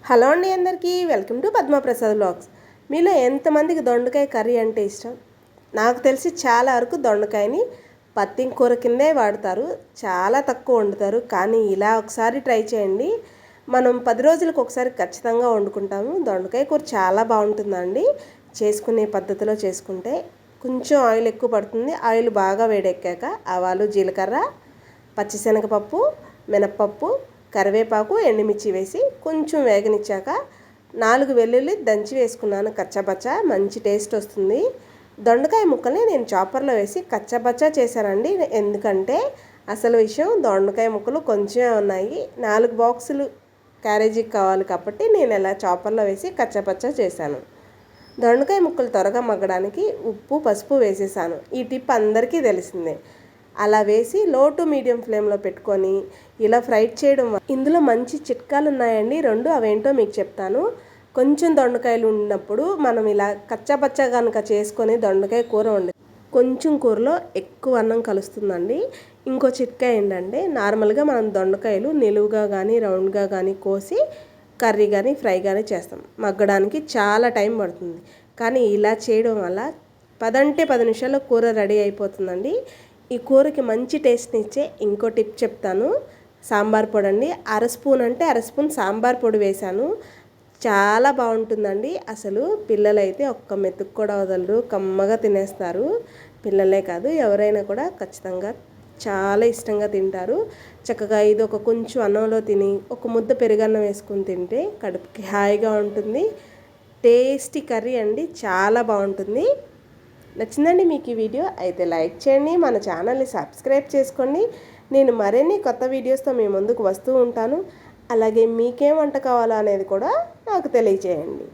Hello అండి, అందరికీ welcome to Padma Prasad vlogs. మీలో ఎంతమందికి దొండకాయ కర్రీ అంటే ఇష్టం? నాకు తెలిసి చాలా వరకు దొండకాయని పత్తి కూర కిందే వాడతారు, చాలా తక్కువ వండుతారు. కానీ ఇలా ఒకసారి ట్రై చేయండి. మనం 10 రోజులకు ఒకసారి ఖచ్చితంగా వండుకుంటాము. దొండకాయ కూర చాలా బాగుంటుందండి. చేసుకునే పద్ధతిలో చేసుకుంటే కొంచెం ఆయిల్ ఎక్కువ పడుతుంది. ఆయిల్ బాగా వేడెక్కాక ఆవాలు, జీలకర్ర, పచ్చిశనగపప్పు, మినప్పప్పు, కరివేపాకు, ఎండుమిర్చి వేసి కొంచెం వేగనిచ్చాక 4 వెల్లుల్లి దంచి వేసుకున్నాను కచ్చపచ్చా. మంచి టేస్ట్ వస్తుంది. దొండకాయ ముక్కల్ని నేను చాపర్లో వేసి కచ్చపచ్చా చేశానండి. ఎందుకంటే అసలు విషయం దొండకాయ ముక్కలు కొంచెమే ఉన్నాయి, 4 బాక్సులు క్యారేజీకి కావాలి కాబట్టి నేను ఇలా చాపర్లో వేసి కచ్చపచ్చా చేశాను. దొండకాయ ముక్కలు త్వరగా మగ్గడానికి ఉప్పు, పసుపు వేసేసాను. ఈ టిప్ అందరికీ తెలిసిందే. అలా వేసి లో టు మీడియం ఫ్లేమ్లో పెట్టుకొని ఇలా ఫ్రై చేయడం. ఇందులో మంచి చిట్కాలు ఉన్నాయండి, 2. అవేంటో మీకు చెప్తాను. కొంచెం దొండకాయలు ఉన్నప్పుడు మనం ఇలా కచ్చాపచ్చా కనుక చేసుకొని దొండకాయ కూర వండి కొంచెం కూరలో ఎక్కువ అన్నం కలుస్తుందండి. ఇంకో చిట్కా ఏంటంటే, నార్మల్గా మనం దొండకాయలు నిలువుగా కానీ రౌండ్గా కానీ కోసి కర్రీ కానీ ఫ్రై కానీ చేస్తాం. మగ్గడానికి చాలా టైం పడుతుంది. కానీ ఇలా చేయడం వల్ల 10 నిమిషాల్లో కూర రెడీ అయిపోతుందండి. ఈ కూరకి మంచి టేస్ట్ని ఇచ్చే ఇంకో టిప్ చెప్తాను. సాంబార్ పొడి అండి. అర స్పూన్ సాంబార్ పొడి వేశాను. చాలా బాగుంటుందండి. అసలు పిల్లలైతే ఒక్క మెతుకు కూడా వదలరు, కమ్మగా తినేస్తారు. పిల్లలే కాదు, ఎవరైనా కూడా ఖచ్చితంగా చాలా ఇష్టంగా తింటారు. చక్కగా ఇది ఒక కొంచెం అన్నంలో తిని ఒక ముద్ద పెరుగన్నం వేసుకొని తింటే కడుపుకి హాయిగా ఉంటుంది. టేస్టీ కర్రీ అండి, చాలా బాగుంటుంది. నచ్చిందండి మీకు ఈ వీడియో? అయితే లైక్ చేయండి, మన ఛానల్ని సబ్స్క్రైబ్ చేసుకోండి. నేను మరిన్ని కొత్త వీడియోస్తో మీ ముందుకు వస్తూ ఉంటాను. అలాగే మీకేం వంట కావాలో అనేది కూడా నాకు తెలియజేయండి.